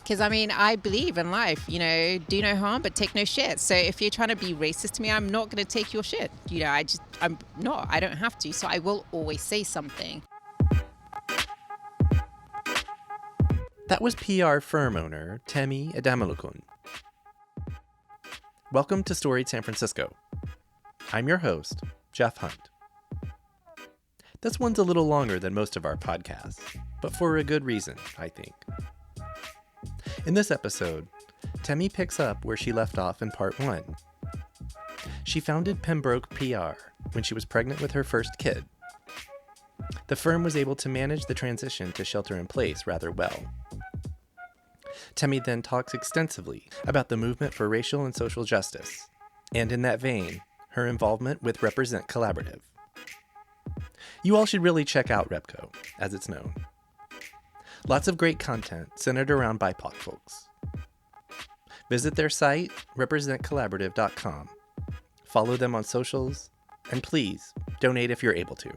Because, I mean, I believe in life, do no harm, but take no shit. So if you're trying to be racist to me, I'm not going to take your shit. I'm not. I don't have to. So I will always say something. That was PR firm owner Temi Adamolekun. Welcome to Storied San Francisco. I'm your host, Jeff Hunt. This one's a little longer than most of our podcasts, but for a good reason, I think. In this episode, Temi picks up where she left off in part 1. She founded Pembroke PR when she was pregnant with her first kid. The firm was able to manage the transition to shelter in place rather well. Temi then talks extensively about the movement for racial and social justice, and in that vein, her involvement with Represent Collaborative. You all should really check out Repco, as it's known. Lots of great content centered around BIPOC folks. Visit their site, representcollaborative.com. Follow them on socials, and please, donate if you're able to.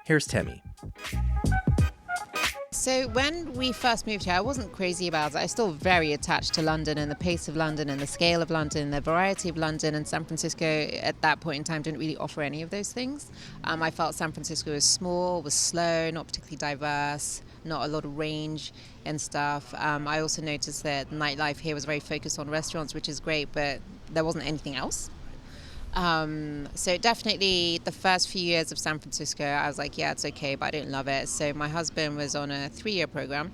Here's Temi. So when we first moved here, I wasn't crazy about it. I was still very attached to London and the pace of London and the scale of London, the variety of London, and San Francisco at that point in time didn't really offer any of those things. I felt San Francisco was small, was slow, not particularly diverse, not a lot of range and stuff. I also noticed that nightlife here was very focused on restaurants, which is great, but there wasn't anything else. So definitely the first few years of San Francisco, I was like, yeah, it's okay, but I didn't love it. So my husband was on a 3-year program.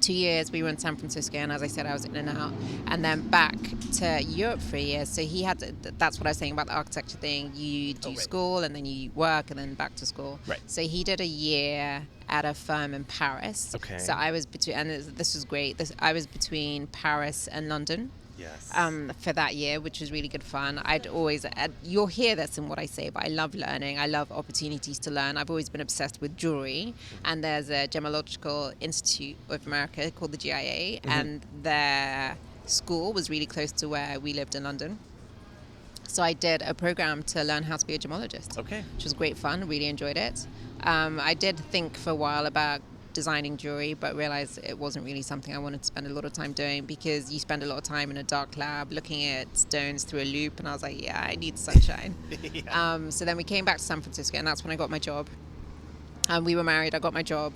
2 years we were in San Francisco, and as I said, I was in and out, and then back to Europe for a year. So he had to, that's what I was saying about the architecture thing. You do school, and then you work, and then back to school. Right. So he did a year at a firm in Paris. Okay. So I was between, and this was great. I was between Paris and London. Yes. For that year, which was really good fun. You'll hear this in what I say, but I love learning. I love opportunities to learn. I've always been obsessed with jewelry, and there's a Gemological Institute of America called the GIA, and their school was really close to where we lived in London. So I did a program to learn how to be a gemologist, which was great fun. Really enjoyed it. I did think for a while about designing jewelry, but realized it wasn't really something I wanted to spend a lot of time doing, because you spend a lot of time in a dark lab looking at stones through a loop, and I was like, yeah, I need sunshine. Yeah. So then we came back to San Francisco, and that's when I got my job. We were married, I got my job.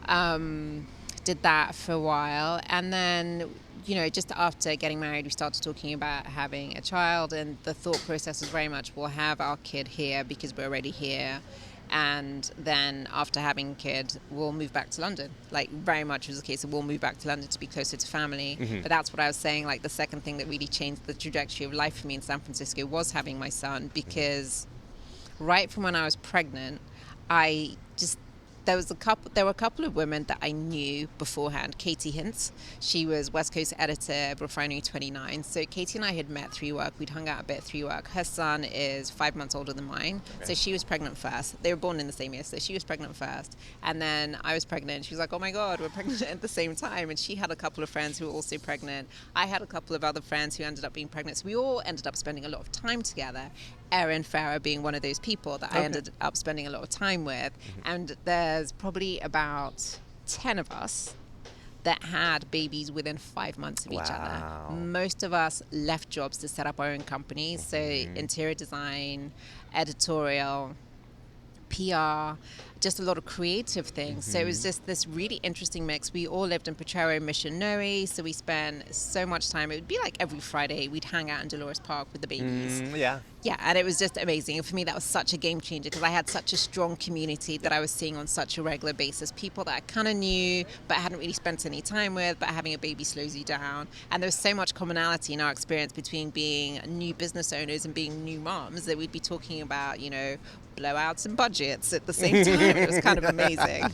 Did that for a while, and then just after getting married, we started talking about having a child, and the thought process was very much, we'll have our kid here because we're already here. And then after having a kid, we'll move back to London. Like, very much was the case of we'll move back to London to be closer to family. But that's what I was saying, like, the second thing that really changed the trajectory of life for me in San Francisco was having my son, because right from when I was pregnant, there were a couple of women that I knew beforehand. Katie Hintz, she was West Coast editor of Refinery 29. So Katie and I had met through work. We'd hung out a bit through work. Her son is 5 months older than mine. Okay. So she was pregnant first. They were born in the same year, so she was pregnant first. And then I was pregnant. She was like, oh my God, we're pregnant at the same time. And she had a couple of friends who were also pregnant. I had a couple of other friends who ended up being pregnant. So we all ended up spending a lot of time together. Erin Farah being one of those people that I ended up spending a lot of time with. And there's probably about 10 of us that had babies within 5 months of each other. Most of us left jobs to set up our own companies. So interior design, editorial, PR, just a lot of creative things. So it was just this really interesting mix. We all lived in Potrero, Mission Noe, so we spent so much time. It would be like every Friday we'd hang out in Dolores Park with the babies. Yeah, and it was just amazing. For me, that was such a game changer, because I had such a strong community that I was seeing on such a regular basis. People that I kind of knew, but hadn't really spent any time with, but having a baby slows you down. And there was so much commonality in our experience between being new business owners and being new moms that we'd be talking about, blowouts and budgets at the same time. It was kind of amazing.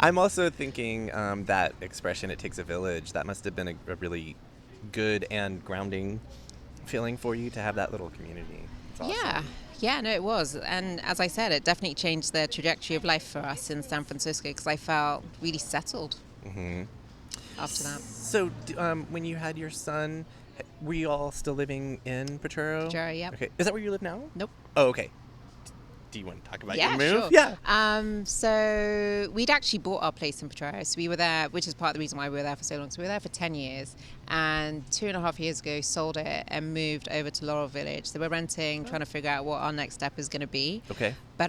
I'm also thinking that expression, it takes a village, that must have been a really good and grounding feeling for you to have that little community. It's awesome. Yeah, no, it was. And as I said, it definitely changed the trajectory of life for us in San Francisco, because I felt really settled after that. So when you had your son, were you all still living in Potrero? Potrero, yeah. Okay. Is that where you live now? Nope. Oh, okay. Do you want to talk about Yeah, your move? sure. Yeah. So we'd actually bought our place in Potrero. So we were there, which is part of the reason why we were there for so long. So we were there for 10 years, and 2.5 years ago sold it and moved over to Laurel Village. So we're renting, trying to figure out what our next step is going to be. Okay. But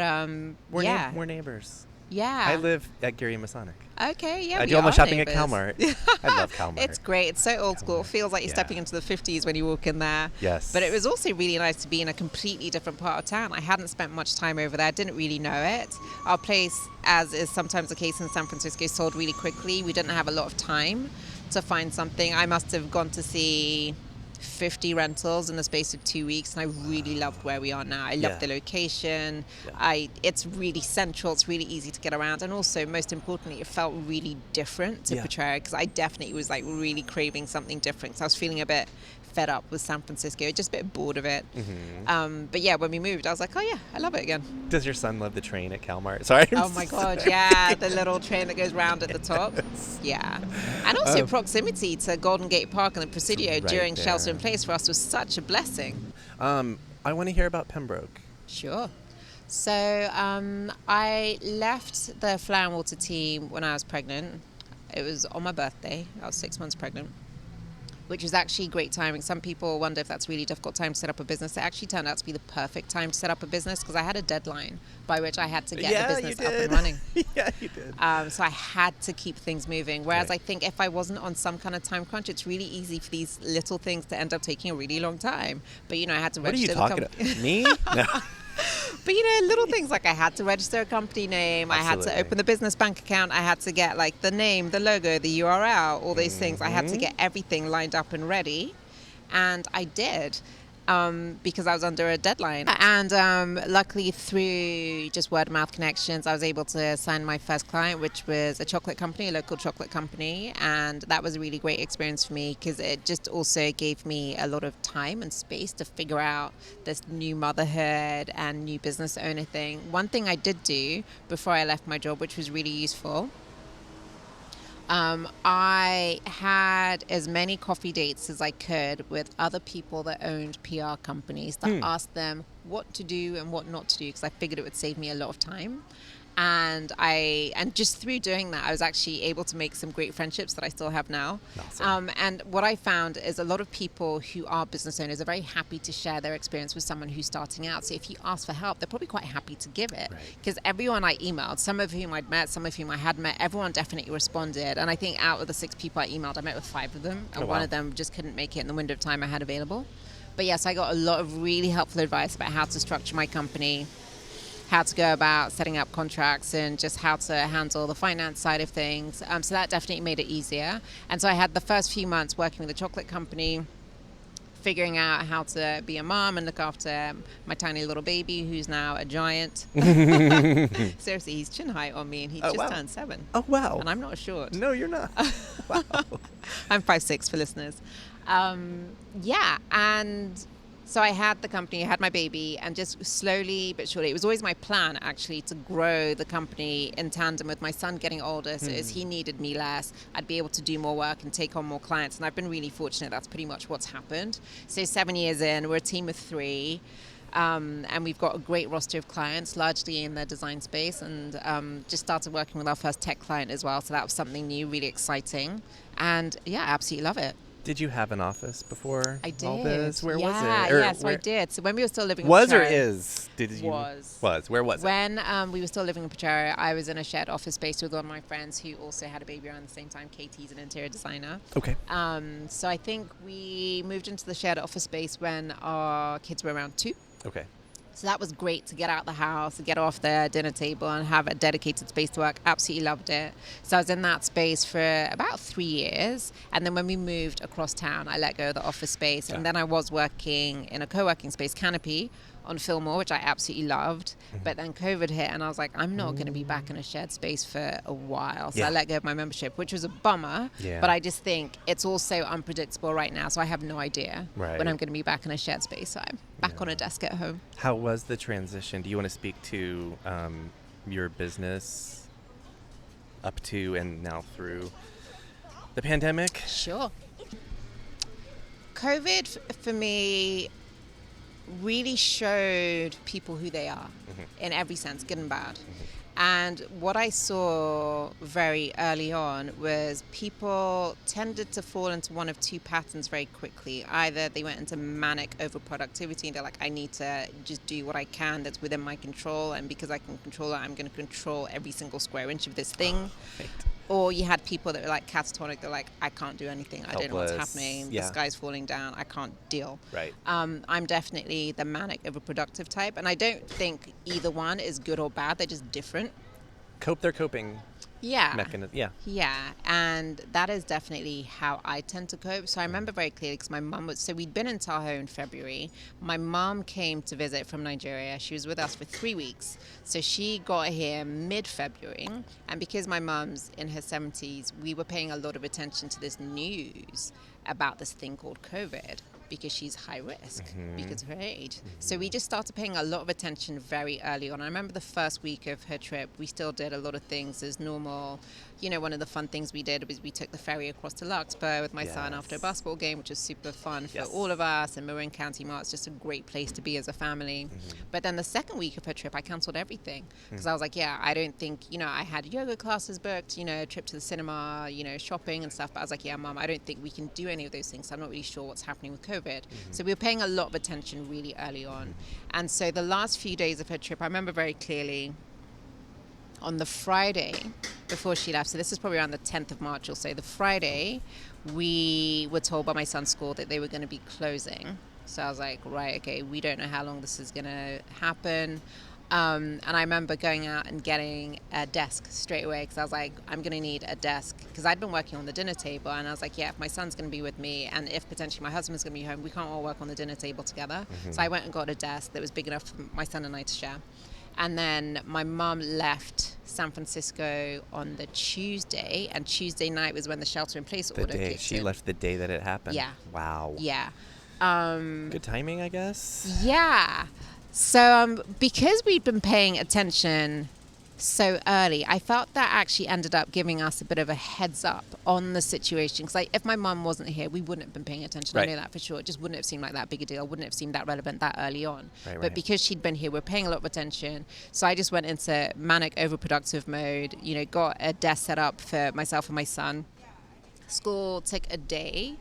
We're neighbors. Yeah. I live at Gary and Masonic. Okay, yeah, I we do all my are shopping neighbours. at Calmart. I love Calmart. It's great. It's so old school. It feels like you're stepping into the 50s when you walk in there. Yes. But it was also really nice to be in a completely different part of town. I hadn't spent much time over there. Didn't really know it. Our place, as is sometimes the case in San Francisco, sold really quickly. We didn't have a lot of time to find something. I must have gone to see 50 rentals in the space of 2 weeks, and I really loved where we are now. I love the location. It's really central. It's really easy to get around, and also, most importantly, it felt really different to Potrero, because I definitely was like really craving something different. So I was feeling a bit fed up with San Francisco, just a bit bored of it. But yeah, when we moved, I was like, oh yeah, I love it again. Does your son love the train at Calmart? Sorry. Oh my God, yeah, the little train that goes round at the top. Yeah. And also proximity to Golden Gate Park and the Presidio during shelter in place for us was such a blessing. I want to hear about Pembroke. Sure. So I left the Flower and Water team when I was pregnant. It was on my birthday. I was 6 months pregnant, which was actually great timing. Some people wonder if that's a really difficult time to set up a business. It actually turned out to be the perfect time to set up a business, because I had a deadline by which I had to get the business up and running. Yeah, you did. So I had to keep things moving. Whereas I think if I wasn't on some kind of time crunch, it's really easy for these little things to end up taking a really long time. But, I had to register What are you talking about? Me? No. But, little things like I had to register a company name. Absolutely. I had to open the business bank account. I had to get like the name, the logo, the URL, all those things. I had to get everything lined up and ready. And I did. Because I was under a deadline. And luckily, through just word of mouth connections, I was able to sign my first client, which was a chocolate company, a local chocolate company. And that was a really great experience for me, because it just also gave me a lot of time and space to figure out this new motherhood and new business owner thing. One thing I did do before I left my job, which was really useful, I had as many coffee dates as I could with other people that owned PR companies that asked them what to do and what not to do, because I figured it would save me a lot of time. And just through doing that, I was actually able to make some great friendships that I still have now. Awesome. And what I found is a lot of people who are business owners are very happy to share their experience with someone who's starting out. So if you ask for help, they're probably quite happy to give it. Because everyone I emailed, some of whom I'd met, some of whom I had met, everyone definitely responded. And I think out of the 6 people I emailed, I met with 5 of them. And one of them just couldn't make it in the window of time I had available. But yes, I got a lot of really helpful advice about how to structure my company, how to go about setting up contracts, and just how to handle the finance side of things. So that definitely made it easier. And so I had the first few months working with a chocolate company, figuring out how to be a mom and look after my tiny little baby, who's now a giant. Seriously, he's chin height on me, and he turned 7. Oh, wow. And I'm not short. No, you're not. Wow. I'm 5'6" for listeners. And so I had the company, I had my baby, and just slowly but surely, it was always my plan actually to grow the company in tandem with my son getting older. So as he needed me less, I'd be able to do more work and take on more clients. And I've been really fortunate. That's pretty much what's happened. So 7 years in, we're a team of 3. And we've got a great roster of clients, largely in the design space, and just started working with our first tech client as well. So that was something new, really exciting. And yeah, I absolutely love it. Did you have an office before I did. all this? Where was it? I did. So when we were still living in Was Potrero, or is? Did you? Was. Where was it? When we were still living in Potrero, I was in a shared office space with one of my friends who also had a baby around the same time. Katie's an interior designer. Okay. So I think we moved into the shared office space when our kids were around 2. Okay. So that was great to get out of the house, to get off the dinner table and have a dedicated space to work. Absolutely loved it. So I was in that space for about 3 years. And then when we moved across town, I let go of the office space. And then I was working in a co-working space, Canopy, on Fillmore, which I absolutely loved. But then COVID hit, and I was like, I'm not going to be back in a shared space for a while. So I let go of my membership, which was a bummer. But I just think it's also unpredictable right now. So I have no idea when I'm going to be back in a shared space. So I'm back on a desk at home. How was the transition? Do you want to speak to your business up to and now through the pandemic? Sure. COVID for me really showed people who they are in every sense, good and bad. And what I saw very early on was people tended to fall into one of two patterns very quickly. Either they went into manic overproductivity and they're like, I need to just do what I can that's within my control. And because I can control it, I'm going to control every single square inch of this thing. Right. Or you had people that were like catatonic. They're like, I can't do anything. I don't know what's Helpless. happening. Yeah. The sky's falling down. I can't deal. Right. I'm definitely the manic overproductive type. And I don't think either one is good or bad. They're just different. They're coping mechanism. Yeah. Yeah. And that is definitely how I tend to cope. So I remember very clearly because my mum so we'd been in Tahoe in February. My mum came to visit from Nigeria. She was with us for 3 weeks. So she got here mid-February. And because my mum's in her 70s, we were paying a lot of attention to this news about this thing called COVID, because she's high risk because of her age. So we just started paying a lot of attention very early on. I remember the first week of her trip, we still did a lot of things as normal. You know, one of the fun things we did was we took the ferry across to Larkspur with my son after a basketball game, which was super fun for all of us. And Marin County Mart, it's just a great place to be as a family. But then the second week of her trip, I canceled everything because I was like, I don't think, I had yoga classes booked, a trip to the cinema, shopping and stuff. But I was like, Mom, I don't think we can do any of those things. I'm not really sure what's happening with COVID. So we were paying a lot of attention really early on. And so the last few days of her trip, I remember very clearly on the Friday before she left, so this is probably around the 10th of March or so, the Friday, we were told by my son's school that they were going to be closing. So I was like, right, okay, we don't know how long this is going to happen. And I remember going out and getting a desk straight away because I was like, I'm going to need a desk because I'd been working on the dinner table. And I was like, if my son's going to be with me and if potentially my husband's going to be home, we can't all work on the dinner table together. So I went and got a desk that was big enough for my son and I to share. And then my mum left San Francisco on the Tuesday, and Tuesday night was when the shelter-in-place order kicked in. She left the day that it happened. Yeah. Wow. Yeah. Good timing, I guess. Yeah. So because we'd been paying attention so early, I felt that actually ended up giving us a bit of a heads up on the situation. Because if my mum wasn't here, we wouldn't have been paying attention. Right. I know that for sure. It just wouldn't have seemed like that big a deal. Wouldn't have seemed that relevant that early on. But because she'd been here, we're paying a lot of attention. So I just went into manic overproductive mode, got a desk set up for myself and my son. School took a day.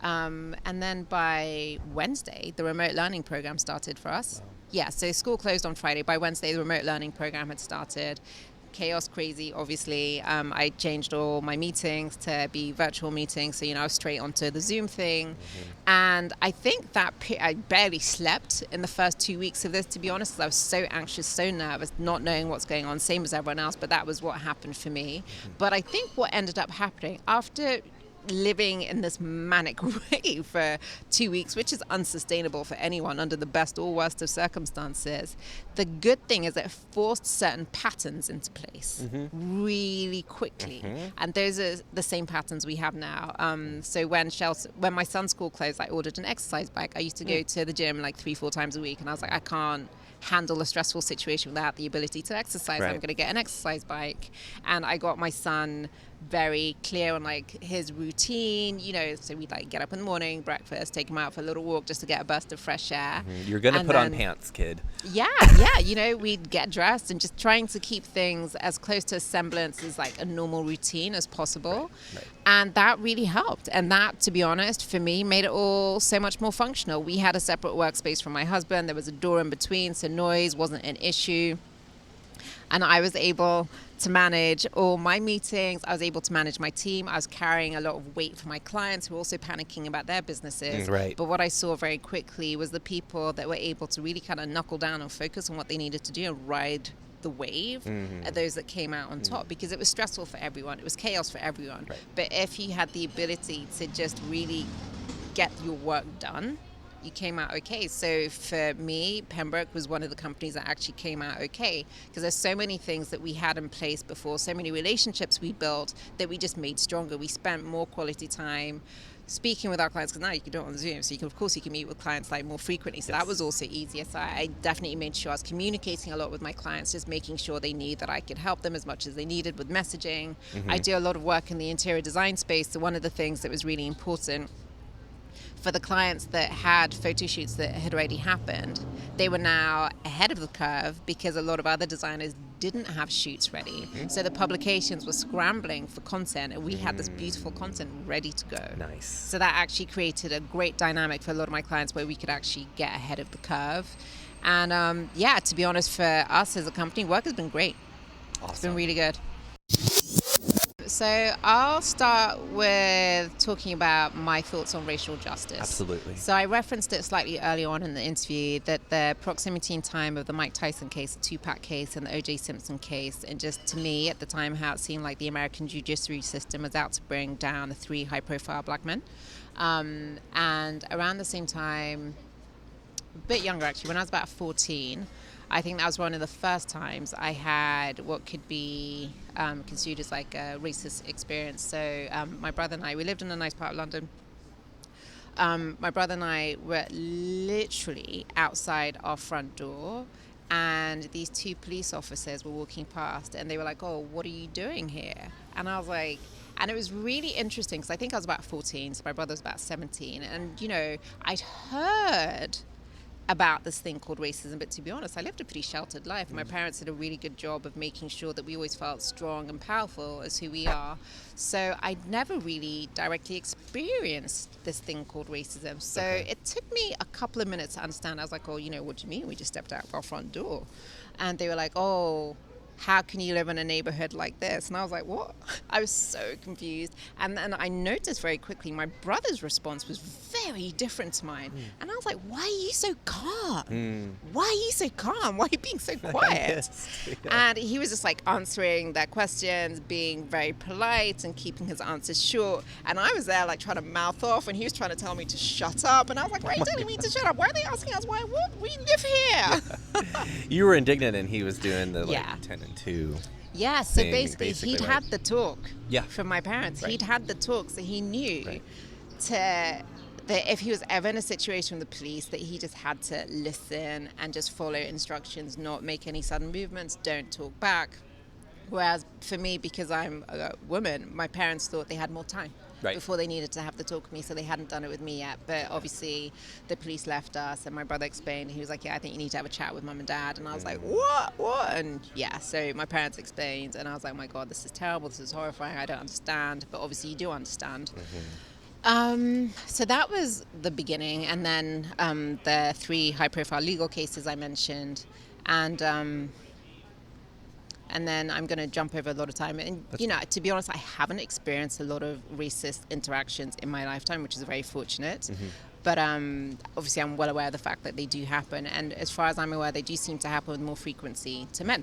And then by Wednesday, the remote learning program started for us. Wow. Yeah, so school closed on Friday. By Wednesday, the remote learning program had started. Chaos crazy, obviously. I changed all my meetings to be virtual meetings. So, I was straight onto the Zoom thing. And I think that I barely slept in the first 2 weeks of this, to be honest, because I was so anxious, so nervous, not knowing what's going on, same as everyone else. But that was what happened for me. But I think what ended up happening after living in this manic way for 2 weeks, which is unsustainable for anyone under the best or worst of circumstances. The good thing is it forced certain patterns into place really quickly. And those are the same patterns we have now. So when my son's school closed, I ordered an exercise bike. I used to go to the gym like 3-4 times a week, and I was like, I can't handle a stressful situation without the ability to exercise. Right. I'm going to get an exercise bike. And I got my son very clear on his routine, so we'd get up in the morning, breakfast, take him out for a little walk just to get a burst of fresh air. You're going to put on pants, kid. Yeah, we'd get dressed and just trying to keep things as close to a semblance as a normal routine as possible. Right. And that really helped. And that, to be honest, for me, made it all so much more functional. We had a separate workspace from my husband. There was a door in between, so noise wasn't an issue. And I was able to manage all my meetings. I was able to manage my team. I was carrying a lot of weight for my clients who were also panicking about their businesses. Right. But what I saw very quickly was the people that were able to really kind of knuckle down and focus on what they needed to do and ride the wave are those that came out on top, because it was stressful for everyone. It was chaos for everyone. Right. But if you had the ability to just really get your work done, you came out okay. So for me, Pembroke was one of the companies that actually came out okay, because there's so many things that we had in place before, so many relationships we built that we just made stronger. We spent more quality time speaking with our clients, because now you can do it on Zoom, so you can meet with clients more frequently. So that was also easier. So I definitely made sure I was communicating a lot with my clients, just making sure they knew that I could help them as much as they needed with messaging. I do a lot of work in the interior design space, so one of the things that was really important For the clients that had photo shoots that had already happened, they were now ahead of the curve because a lot of other designers didn't have shoots ready. So the publications were scrambling for content, and we had this beautiful content ready to go. Nice. So that actually created a great dynamic for a lot of my clients where we could actually get ahead of the curve. And yeah, to be honest, for us as a company, work has been great. Awesome. It's been really good. So I'll start with talking about my thoughts on racial justice. Absolutely. So I referenced it slightly early on in the interview that the proximity in time of the Mike Tyson case, the Tupac case, and the O.J. Simpson case, and just to me at the time how it seemed like the American judiciary system was out to bring down the 3 high-profile black men. And around the same time, a bit younger actually, when I was about 14, I think that was one of the first times I had what could be considered as like a racist experience. So my brother and I, we lived in a nice part of London. My brother and I were literally outside our front door, and these 2 police officers were walking past, and they were like, "Oh, what are you doing here?" And I was like, and it was really interesting because I think I was about 14, so my brother was about 17. And, you know, I'd heard about this thing called racism, but to be honest, I lived a pretty sheltered life. My parents did a really good job of making sure that we always felt strong and powerful as who we are. So I'd never really directly experienced this thing called racism. So it took me a couple of minutes to understand. I was like, "Oh, you know, what do you mean? We just stepped out of our front door." And they were like, "Oh, how can you live in a neighborhood like this?" And I was like, "What?" I was so confused. And then I noticed very quickly my brother's response was very different to mine. And I was like, "Why are you so calm? Why are you so calm? Why are you being so quiet?" And he was just like answering their questions, being very polite and keeping his answers short. And I was there like trying to mouth off, and he was trying to tell me to shut up. And I was like, "Why are you telling me to shut up? Why are they asking us why? What? We live here." You were indignant, and he was doing the like Yeah. 10 and 2. Yeah, so basically he'd right? had the talk Yeah. from my parents. Right. He'd had the talk, so he knew that if he was ever in a situation with the police, that he just had to listen and just follow instructions, not make any sudden movements, don't talk back. Whereas for me, because I'm a woman, my parents thought they had more time before they needed to have the talk with me, so they hadn't done it with me yet. But obviously the police left us, and my brother explained. He was like, "Yeah, I think you need to have a chat with mum and dad." And I was like, what? And yeah, so my parents explained, and I was like, "Oh my God, this is terrible, this is horrifying, I don't understand." But obviously you do understand. So that was the beginning, and then the 3 high-profile legal cases I mentioned, and then I'm going to jump over a lot of time. And, you know, to be honest, I haven't experienced a lot of racist interactions in my lifetime, which is very fortunate. But obviously I'm well aware of the fact that they do happen. And as far as I'm aware, they do seem to happen with more frequency to men.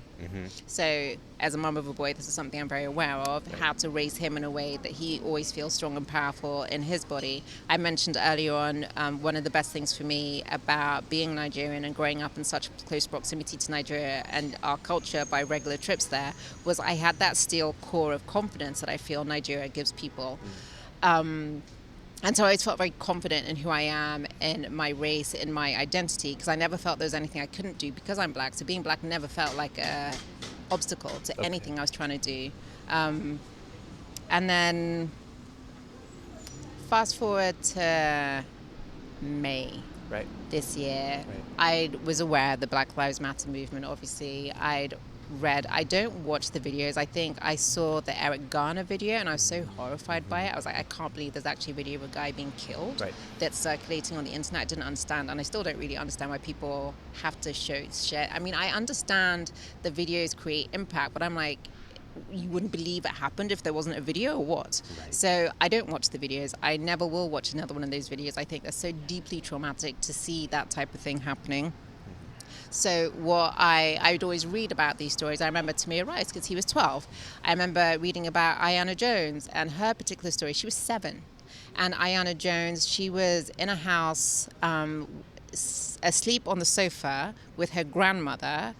So as a mum of a boy, this is something I'm very aware of, how to raise him in a way that he always feels strong and powerful in his body. I mentioned earlier on, one of the best things for me about being Nigerian and growing up in such close proximity to Nigeria and our culture by regular trips there was I had that steel core of confidence that I feel Nigeria gives people. And so I always felt very confident in who I am, in my race, in my identity, because I never felt there was anything I couldn't do because I'm black. So being black never felt like a obstacle to anything I was trying to do. And then fast forward to May this year. I was aware of the Black Lives Matter movement, obviously. I don't watch the videos. I think I saw the Eric Garner video and I was so horrified by it. I was like, I can't believe there's actually a video of a guy being killed that's circulating on the internet. I didn't understand, and I still don't really understand why people have to show shit. I mean, I understand the videos create impact, but I'm like, you wouldn't believe it happened if there wasn't a video or what? So I don't watch the videos. I never will watch another one of those videos. I think they're so deeply traumatic to see that type of thing happening. So what I would always read about these stories. I remember Temi Rice because he was 12. I remember reading about Ayanna Jones and her particular story. She was 7. And Ayanna Jones, she was in a house asleep on the sofa with her grandmother,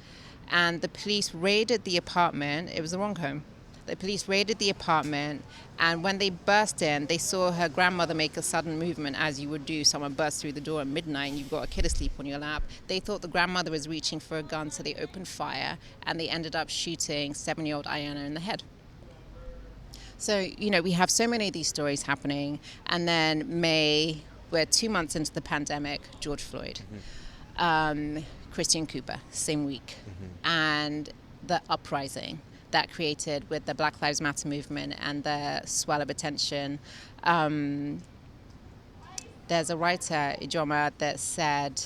and the police raided the apartment. It was the wrong home. The police raided the apartment, and when they burst in, they saw her grandmother make a sudden movement, as you would do. Someone bursts through the door at midnight and you've got a kid asleep on your lap. They thought the grandmother was reaching for a gun, so they opened fire, and they ended up shooting 7-year-old Ayanna in the head. So, you know, we have so many of these stories happening, and then May we're 2 months into the pandemic, George Floyd, Christian Cooper, same week, and the uprising that created with the Black Lives Matter movement and the swell of attention. There's a writer, Ijoma, that said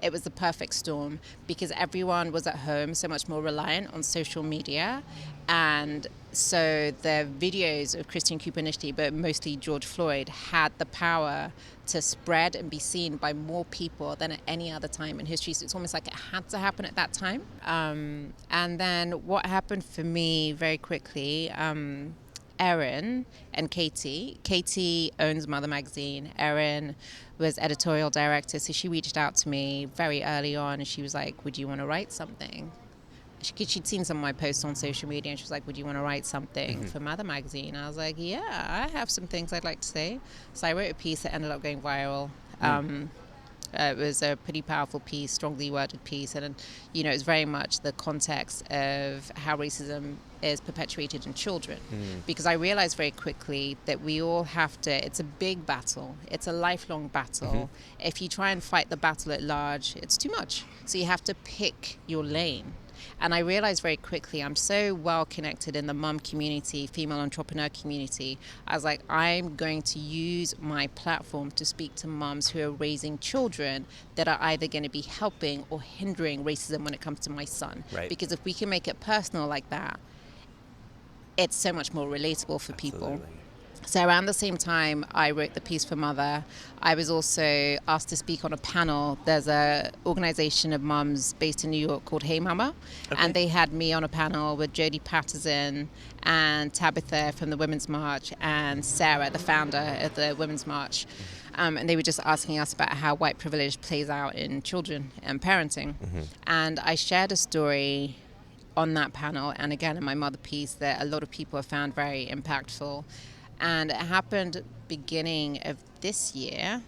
it was the perfect storm because everyone was at home so much more reliant on social media. And so the videos of Christian Cooper initially, but mostly George Floyd, had the power to spread and be seen by more people than at any other time in history. So it's almost like it had to happen at that time. And then what happened for me very quickly, Erin and Katie. Katie owns Mother Magazine. Erin was editorial director, so she reached out to me very early on, and she was like, would you want to write something? She'd seen some of my posts on social media, and she was like, would you want to write something for Mother Magazine? I was like, yeah, I have some things I'd like to say. So I wrote a piece that ended up going viral. It was a pretty powerful piece, strongly worded piece, and it was very much the context of how racism is perpetuated in children. Because I realized very quickly that we all have to, it's a big battle, it's a lifelong battle. If you try and fight the battle at large, it's too much. So you have to pick your lane. And I realized very quickly, I'm so well connected in the mum community, female entrepreneur community. I was like, I'm going to use my platform to speak to mums who are raising children that are either going to be helping or hindering racism when it comes to my son. Right. Because if we can make it personal like that, it's so much more relatable for people. So around the same time I wrote the piece for Mother, I was also asked to speak on a panel. There's a organization of mums based in New York called Hey Mama, and they had me on a panel with Jodie Patterson and Tabitha from the Women's March and Sarah, the founder of the Women's March. And they were just asking us about how white privilege plays out in children and parenting. And I shared a story on that panel, and again in my Mother piece, that a lot of people have found very impactful. And it happened beginning of this year.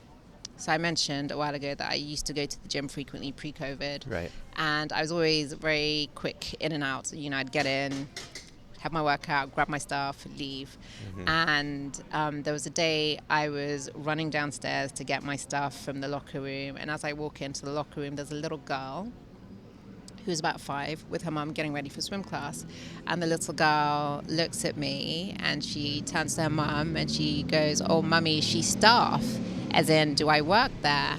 So I mentioned a while ago that I used to go to the gym frequently pre-COVID. Right. And I was always very quick in and out. I'd get in, have my workout, grab my stuff, leave. And there was a day I was running downstairs to get my stuff from the locker room. And as I walk into the locker room, there's a little girl who's about 5 with her mum getting ready for swim class. And the little girl looks at me and she turns to her mum and she goes, oh, mummy, she's staff, as in, do I work there?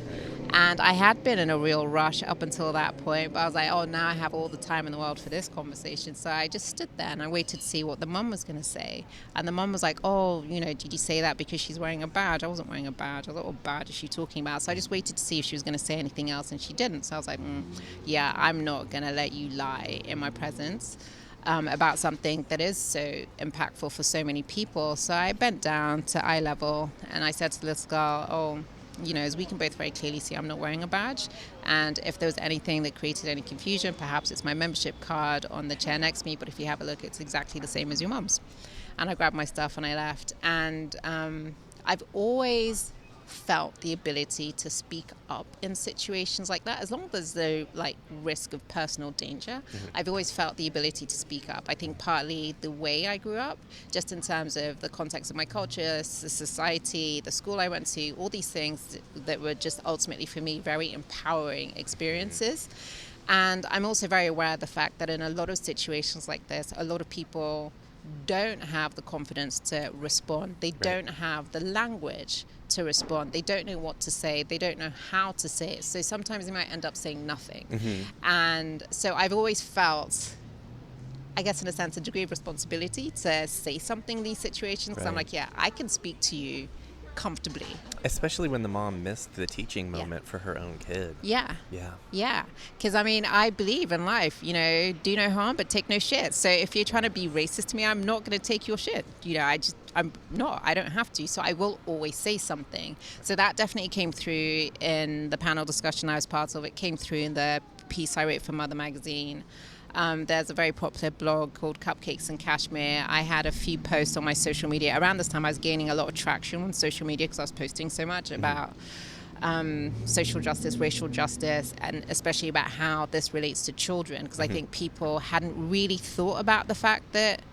And I had been in a real rush up until that point, but I was like, oh, now I have all the time in the world for this conversation. So I just stood there and I waited to see what the mum was going to say. And the mum was like, oh, did you say that because she's wearing a badge? I wasn't wearing a badge. I was like, what badge is she talking about? So I just waited to see if she was going to say anything else, and she didn't. So I was like, yeah, I'm not going to let you lie in my presence about something that is so impactful for so many people. So I bent down to eye level and I said to the little girl, oh, as we can both very clearly see, I'm not wearing a badge. And if there was anything that created any confusion, perhaps it's my membership card on the chair next to me. But if you have a look, it's exactly the same as your mum's. And I grabbed my stuff and I left. And I've always felt the ability to speak up in situations like that, as long as there's no risk of personal danger. I've always felt the ability to speak up. I think partly the way I grew up, just in terms of the context of my culture, the society, the school I went to, all these things that were just ultimately for me very empowering experiences. And I'm also very aware of the fact that in a lot of situations like this, a lot of people don't have the confidence to respond. They don't have the language to respond. They don't know what to say. They don't know how to say it. So sometimes they might end up saying nothing. And so I've always felt, I guess in a sense, a degree of responsibility to say something in these situations. Because I'm like, yeah, I can speak to you comfortably. Especially when the mom missed the teaching moment for her own kid. Yeah. Because I believe in life, do no harm but take no shit. So if you're trying to be racist to me, I'm not going to take your shit. I'm not. I don't have to. So I will always say something. So that definitely came through in the panel discussion I was part of. It came through in the piece I wrote for Mother Magazine. There's a very popular blog called Cupcakes and Cashmere. I had a few posts on my social media. Around this time, I was gaining a lot of traction on social media because I was posting so much about social justice, racial justice, and especially about how this relates to children. Because I think people hadn't really thought about the fact that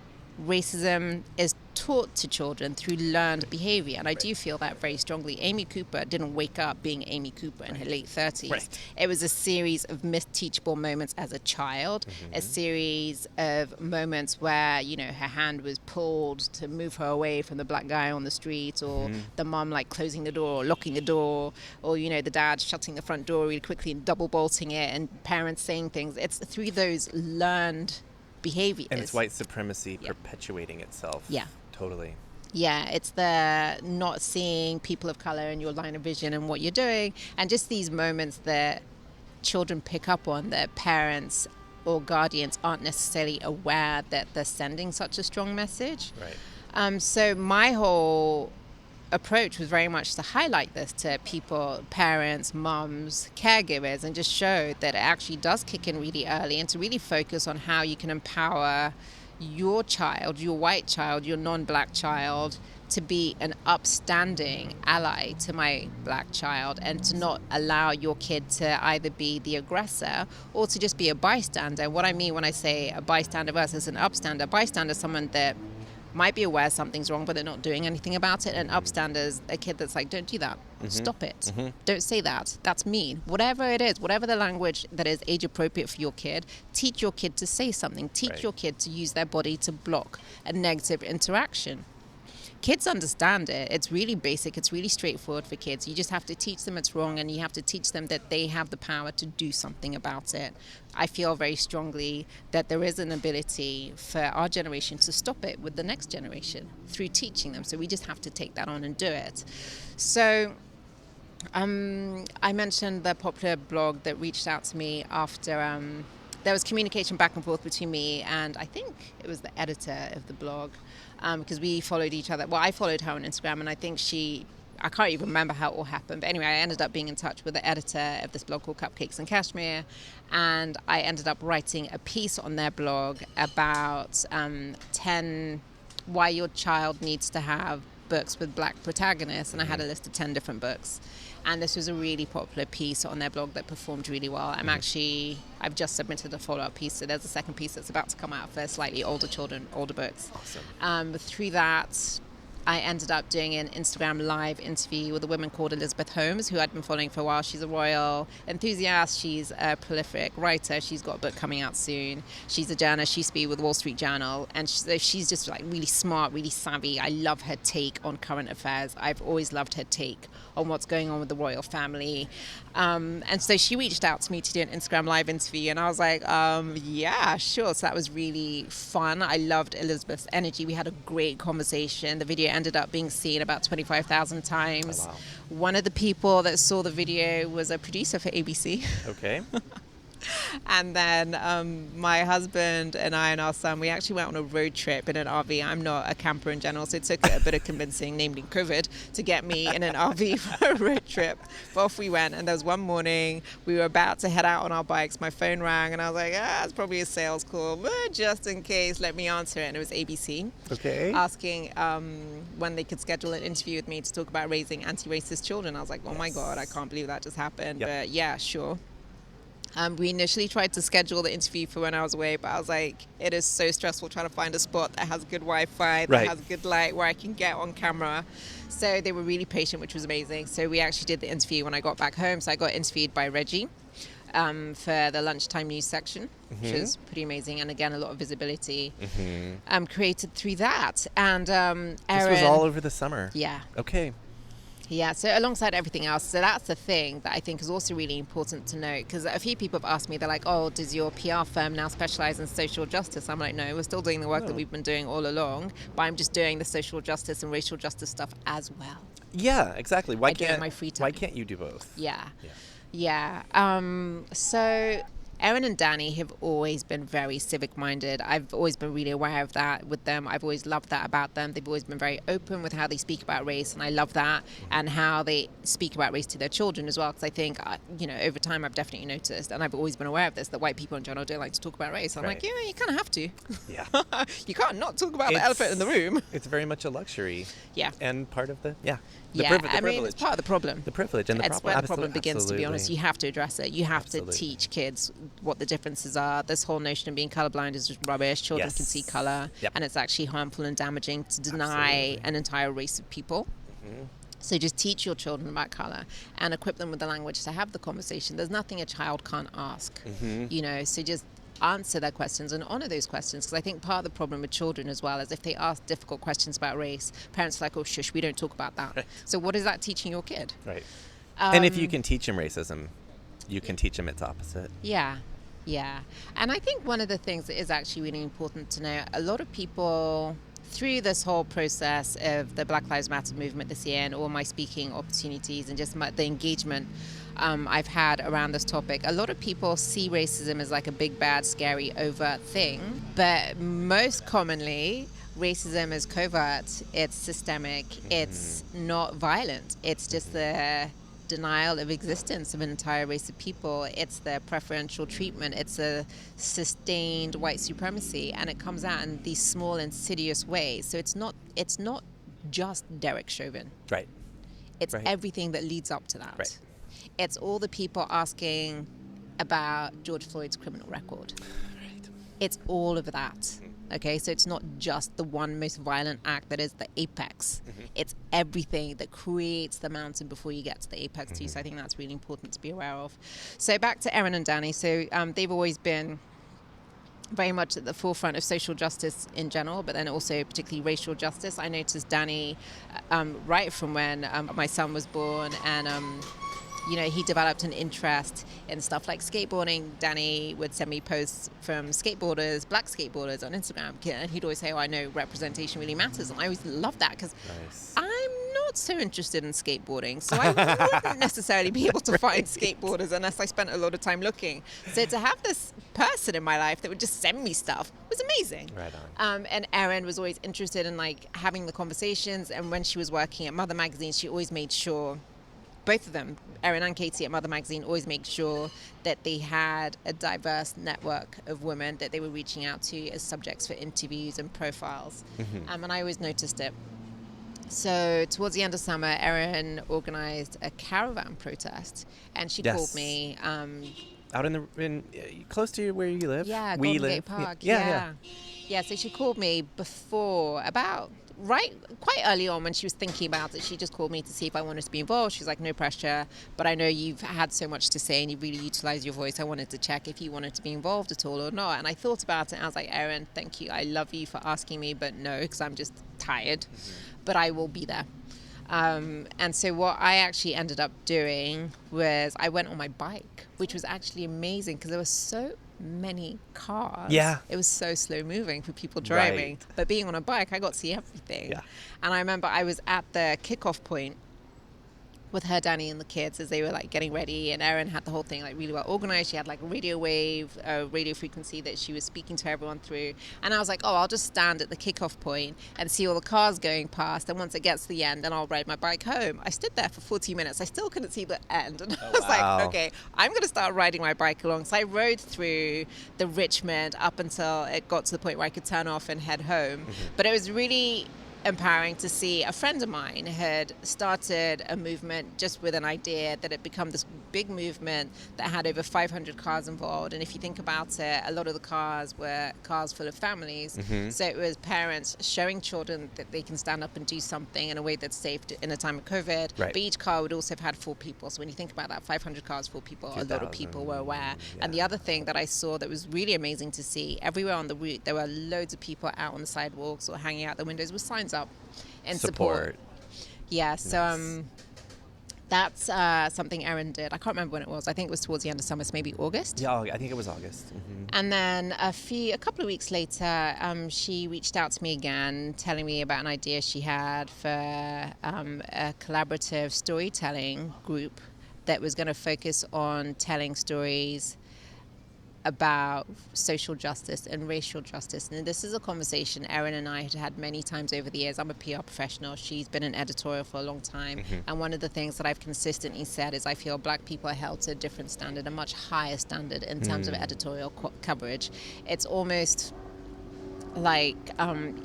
racism is taught to children through learned behavior. And I do feel that very strongly. Amy Cooper didn't wake up being Amy Cooper in her late 30s. Right. It was a series of misteachable moments as a child, a series of moments where, you know, her hand was pulled to move her away from the black guy on the street, or the mom like closing the door or locking the door, or, you know, the dad shutting the front door really quickly and double bolting it, and parents saying things. It's through those learned behaviors. And it's white supremacy perpetuating itself. Yeah. Totally. Yeah, it's the not seeing people of color in your line of vision and what you're doing, and just these moments that children pick up on that parents or guardians aren't necessarily aware that they're sending such a strong message. Right. So my whole approach was very much to highlight this to people, parents, mums, caregivers, and just show that it actually does kick in really early, and to really focus on how you can empower your child, your white child, your non-black child, to be an upstanding ally to my black child, and to not allow your kid to either be the aggressor or to just be a bystander. What I mean when I say a bystander versus an upstander, bystander is someone that might be aware something's wrong, but they're not doing anything about it. And upstander is a kid that's like, don't do that. Stop it. Don't say that. That's mean. Whatever it is, whatever the language that is age appropriate for your kid, teach your kid to say something. Teach your kid to use their body to block a negative interaction. Kids understand it. It's really basic. It's really straightforward for kids. You just have to teach them it's wrong, and you have to teach them that they have the power to do something about it. I feel very strongly that there is an ability for our generation to stop it with the next generation through teaching them. So we just have to take that on and do it. So I mentioned the popular blog that reached out to me after there was communication back and forth between me and I think it was the editor of the blog, because we followed each other. Well, I followed her on Instagram, and I think I can't even remember how it all happened. But anyway, I ended up being in touch with the editor of this blog called Cupcakes and Cashmere, and I ended up writing a piece on their blog about 10 why your child needs to have books with black protagonists, and I had a list of 10 different books. And this was a really popular piece on their blog that performed really well. I've just submitted a follow-up piece, so there's a second piece that's about to come out for slightly older children, older books. Awesome. Through that, I ended up doing an Instagram live interview with a woman called Elizabeth Holmes, who I'd been following for a while. She's a royal enthusiast. She's a prolific writer. She's got a book coming out soon. She's a journalist. She used to be with Wall Street Journal. And she's just like really smart, really savvy. I love her take on current affairs. I've always loved her take on what's going on with the royal family. And so she reached out to me to do an Instagram live interview, and I was like, yeah, sure. So that was really fun. I loved Elizabeth's energy. We had a great conversation. The video ended up being seen about 25,000 times. Oh, wow. One of the people that saw the video was a producer for ABC. Okay. And then my husband and I and our son, we actually went on a road trip in an RV. I'm not a camper in general, so it took a bit of convincing, namely COVID, to get me in an RV for a road trip. But off we went, and there was one morning, we were about to head out on our bikes. My phone rang, and I was like, it's probably a sales call, but just in case, let me answer it. And it was ABC. Okay. Asking when they could schedule an interview with me to talk about raising anti-racist children. I was like, oh my God, I can't believe that just happened. Yep. But yeah, sure. We initially tried to schedule the interview for when I was away, but I was like, it is so stressful trying to find a spot that has good Wi-Fi, that has good light, where I can get on camera. So they were really patient, which was amazing. So we actually did the interview when I got back home. So I got interviewed by Reggie for the lunchtime news section, which was pretty amazing. And again, a lot of visibility created through that. And Erin, this was all over the summer. Yeah. Okay. Yeah, so alongside everything else, so that's the thing that I think is also really important to note, because a few people have asked me, they're like, oh, does your PR firm now specialize in social justice? I'm like, no, we're still doing the work that we've been doing all along, but I'm just doing the social justice and racial justice stuff as well. Yeah, exactly. Why do it in my free time. Why can't you do both? Yeah. So Erin and Danny have always been very civic-minded. I've always been really aware of that with them. I've always loved that about them. They've always been very open with how they speak about race, and I love that, and how they speak about race to their children as well, because I think, over time I've definitely noticed, and I've always been aware of this, that white people in general don't like to talk about race. I'm like, yeah, you kind of have to. Yeah. You can't not talk about the elephant in the room. It's very much a luxury. Yeah. And part of the, the privilege. I mean, it's part of the problem. The privilege and the problem. It's where the problem begins, to be honest. You have to address it. You have to Absolutely. teach kids what the differences are. This whole notion of being colorblind is just rubbish. Children can see color, and it's actually harmful and damaging to deny an entire race of people. So just teach your children about color and equip them with the language to have the conversation. There's nothing a child can't ask, so just answer their questions and honor those questions. Because I think part of the problem with children as well is if they ask difficult questions about race, parents are like, oh, shush, we don't talk about that. Right. So what is that teaching your kid? Right. And if you can teach them racism, you can teach them its opposite. Yeah. And I think one of the things that is actually really important to know, a lot of people through this whole process of the Black Lives Matter movement this year and all my speaking opportunities and just the engagement I've had around this topic, a lot of people see racism as like a big, bad, scary, overt thing. But most commonly, racism is covert, it's systemic, it's not violent. It's just the denial of existence of an entire race of people. It's the preferential treatment. It's a sustained white supremacy, and it comes out in these small, insidious ways. So it's not just Derek Chauvin. Right. It's everything that leads up to that. Right. It's all the people asking about George Floyd's criminal record. Right. It's all of that. Okay, so it's not just the one most violent act that is the apex. It's everything that creates the mountain before you get to the apex too. So I think that's really important to be aware of. So back to Erin and Danny. So they've always been very much at the forefront of social justice in general, but then also particularly racial justice. I noticed Danny right from when my son was born, and he developed an interest in stuff like skateboarding. Danny would send me posts from black skateboarders on Instagram, and he'd always say, oh, I know representation really matters. And I always loved that because I'm not so interested in skateboarding, so I wouldn't necessarily be able to find skateboarders unless I spent a lot of time looking. So to have this person in my life that would just send me stuff was amazing. Right on. And Erin was always interested in having the conversations, and when she was working at Mother Magazine, she always made sure, both of them, Erin and Katie at Mother Magazine, always make sure that they had a diverse network of women that they were reaching out to as subjects for interviews and profiles. And I always noticed it. So towards the end of summer, Erin organized a caravan protest, and she called me. Out in close to where you live? Yeah, Golden Gate Park. Yeah. So she called me before, quite early on when she was thinking about it. She just called me to see if I wanted to be involved. She's like, no pressure, but I know you've had so much to say and you really utilized your voice. I wanted to check if you wanted to be involved at all or not. And I thought about it, and I was like, Erin, thank you. I love you for asking me, but no, because I'm just tired. But I will be there. And so what I actually ended up doing was I went on my bike, which was actually amazing because there were so many cars. Yeah. It was so slow moving for people driving. Right. But being on a bike, I got to see everything. Yeah. And I remember I was at the kickoff point with her, Danny, and the kids as they were getting ready, and Erin had the whole thing really well organized. She had a radio wave, radio frequency that she was speaking to everyone through. And I was like, oh, I'll just stand at the kickoff point and see all the cars going past, and once it gets to the end, then I'll ride my bike home. I stood there for 40 minutes. I still couldn't see the end. And I was like, okay, I'm going to start riding my bike along. So I rode through the Richmond up until it got to the point where I could turn off and head home. But it was really empowering to see a friend of mine had started a movement just with an idea that had become this big movement that had over 500 cars involved. And if you think about it, a lot of the cars were cars full of families. So it was parents showing children that they can stand up and do something in a way that's safe in a time of COVID. But each car would also have had 4 people. So when you think about that, 500 cars, 4 people, a lot of people were aware. And the other thing that I saw that was really amazing to see, everywhere on the route, there were loads of people out on the sidewalks or hanging out the windows with signs up in support. Yeah, so that's something Erin did. I can't remember when it was. I think it was towards the end of summer, so maybe August. Yeah, I think it was August. And then a couple of weeks later, she reached out to me again, telling me about an idea she had for a collaborative storytelling group that was going to focus on telling stories about social justice and racial justice. And this is a conversation Erin and I had had many times over the years. I'm a PR professional. She's been an editorial for a long time. And one of the things that I've consistently said is I feel black people are held to a different standard, a much higher standard in terms of editorial coverage. It's almost like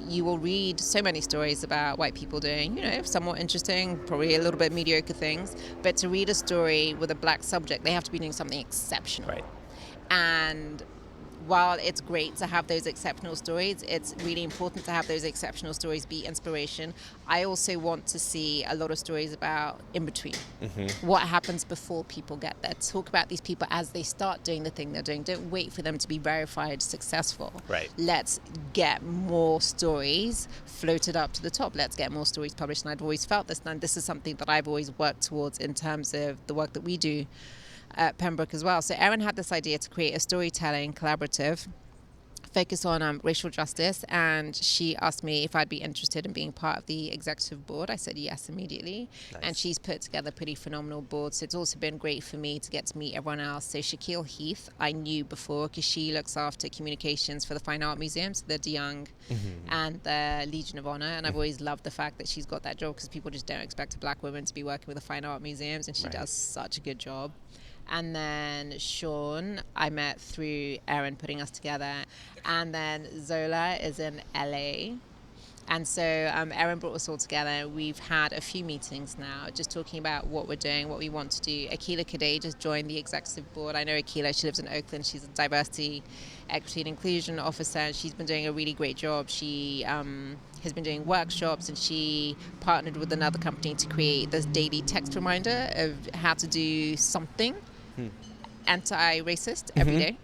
you will read so many stories about white people doing, somewhat interesting, probably a little bit mediocre things. But to read a story with a black subject, they have to be doing something exceptional. Right. And while it's great to have those exceptional stories, it's really important to have those exceptional stories be inspiration. I also want to see a lot of stories about in between. What happens before people get there. Talk about these people as they start doing the thing they're doing. Don't wait for them to be verified successful. Right. Let's get more stories floated up to the top. Let's get more stories published. And I've always felt this, and this is something that I've always worked towards in terms of the work that we do at Pembroke as well. So Erin had this idea to create a storytelling collaborative focused on racial justice, and she asked me if I'd be interested in being part of the executive board. I said yes immediately. Nice. And she's put together a pretty phenomenal board, so it's also been great for me to get to meet everyone else. So Shaquille Heath I knew before because she looks after communications for the Fine Art Museums, the De Young and the Legion of Honor, and I've always loved the fact that she's got that job because people just don't expect a black woman to be working with the Fine Art Museums, and she does such a good job. And then Sean, I met through Erin putting us together. And then Zola is in LA. And so Erin brought us all together. We've had a few meetings now, just talking about what we're doing, what we want to do. Akila Kadej just joined the executive board. I know Akila, she lives in Oakland. She's a diversity, equity, and inclusion officer. And she's been doing a really great job. She has been doing workshops, and she partnered with another company to create this daily text reminder of how to do something anti-racist every day.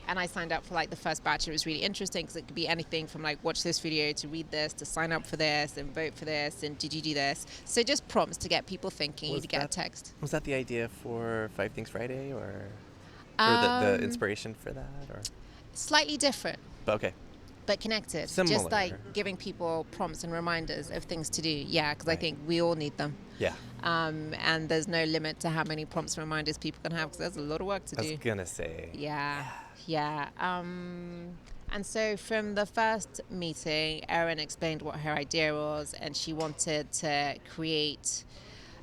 And I signed up for like the first batch. It was really interesting because it could be anything from like watch this video to read this to sign up for this and vote for this and did you do this. So just prompts to get people thinking, to get a text. Was that the idea for 5 Things Friday or the inspiration for that? Or slightly different. Okay. But connected. Similar. Just like giving people prompts and reminders of things to do. Yeah, because I think we all need them. Yeah. And there's no limit to how many prompts and reminders people can have because there's a lot of work to do. I was going to say. Yeah. And so from the first meeting, Erin explained what her idea was, and she wanted to create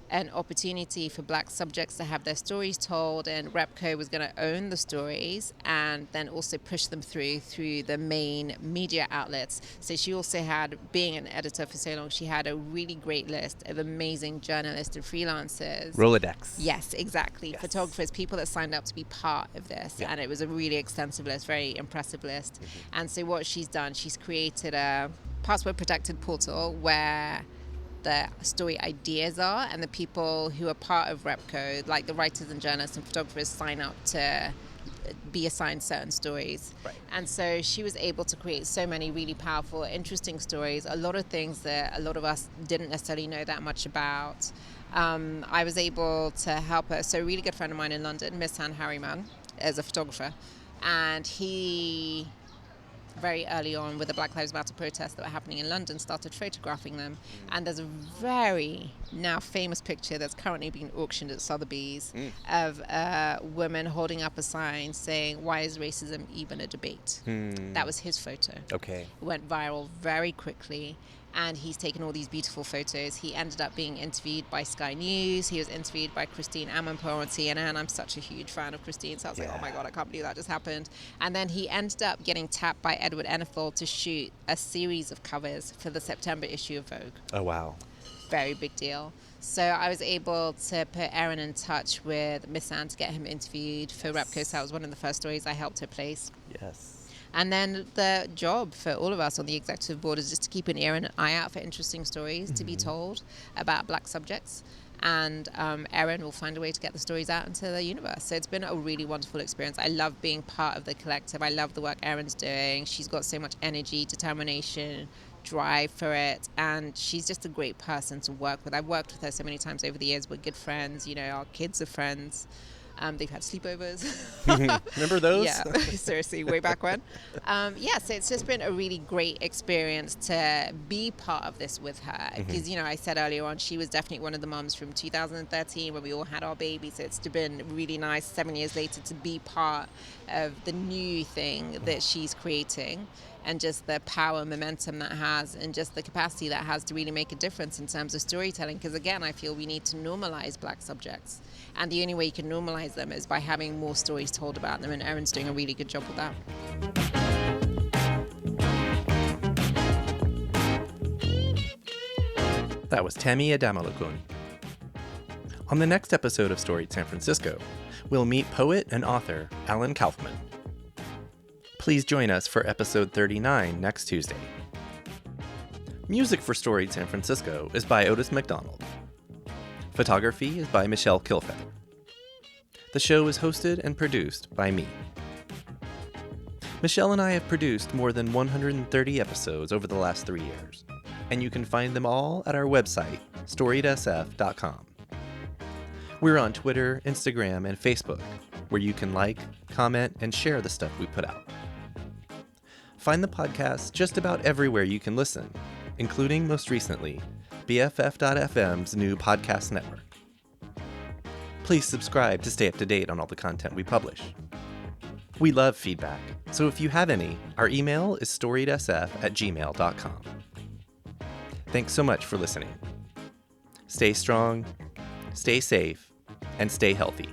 an opportunity for black subjects to have their stories told, and Repco was going to own the stories and then also push them through the main media outlets. So she also had, being an editor for so long, she had a really great list of amazing journalists and freelancers. Rolodex. Yes, exactly. Yes. Photographers, people that signed up to be part of this. Yeah. And it was a really extensive list, very impressive list. And so what she's done, she's created a password protected portal where the story ideas are, and the people who are part of Repco, like the writers and journalists and photographers, sign up to be assigned certain stories. Right. And so she was able to create so many really powerful, interesting stories, a lot of things that a lot of us didn't necessarily know that much about. I was able to help her. So a really good friend of mine in London, Mishan Harriman, is a photographer, and he very early on with the Black Lives Matter protests that were happening in London started photographing them. And there's a very now famous picture that's currently being auctioned at Sotheby's of a woman holding up a sign saying, "Why is racism even a debate?" That was his photo. Okay. It went viral very quickly. And he's taken all these beautiful photos. He ended up being interviewed by Sky News. He was interviewed by Christine Amanpour on CNN. I'm such a huge fan of Christine, so I was like, oh my God, I can't believe that just happened. And then he ended up getting tapped by Edward Enninful to shoot a series of covers for the September issue of Vogue. Oh, wow. Very big deal. So I was able to put Erin in touch with Mishan to get him interviewed for Repco. So that was one of the first stories I helped her place. Yes. And then the job for all of us on the executive board is just to keep an ear and an eye out for interesting stories to be told about black subjects. And Erin will find a way to get the stories out into the universe. So it's been a really wonderful experience. I love being part of the collective. I love the work Erin's doing. She's got so much energy, determination, drive for it, and she's just a great person to work with. I've worked with her so many times over the years. We're good friends. You know, our kids are friends. They've had sleepovers. Remember those? Yeah, seriously, way back when. So it's just been a really great experience to be part of this with her. Because, you know, I said earlier on, she was definitely one of the moms from 2013 when we all had our babies. So it's been really nice 7 years later to be part of the new thing that she's creating. And just the power and momentum that has, and just the capacity that has to really make a difference in terms of storytelling. Because again, I feel we need to normalize black subjects. And the only way you can normalize them is by having more stories told about them. And Erin's doing a really good job with that. That was Temi Adamolekun. On the next episode of Storied San Francisco, we'll meet poet and author Alan Kaufman. Please join us for episode 39 next Tuesday. Music for Storied San Francisco is by Otis McDonald. Photography is by Michelle Kilfeather. The show is hosted and produced by me. Michelle and I have produced more than 130 episodes over the last 3 years, and you can find them all at our website, storiedsf.com. We're on Twitter, Instagram, and Facebook, where you can like, comment, and share the stuff we put out. Find the podcast just about everywhere you can listen, including, most recently, BFF.FM's new podcast network. Please subscribe to stay up to date on all the content we publish. We love feedback, so if you have any, our email is storiedsf@gmail.com. Thanks so much for listening. Stay strong, stay safe, and stay healthy.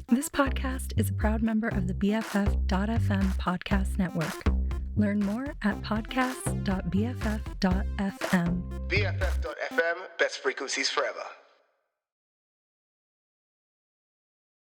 This podcast is a proud member of the BFF.FM podcast network. Learn more at podcast.bff.fm. BFF.FM, best frequencies forever.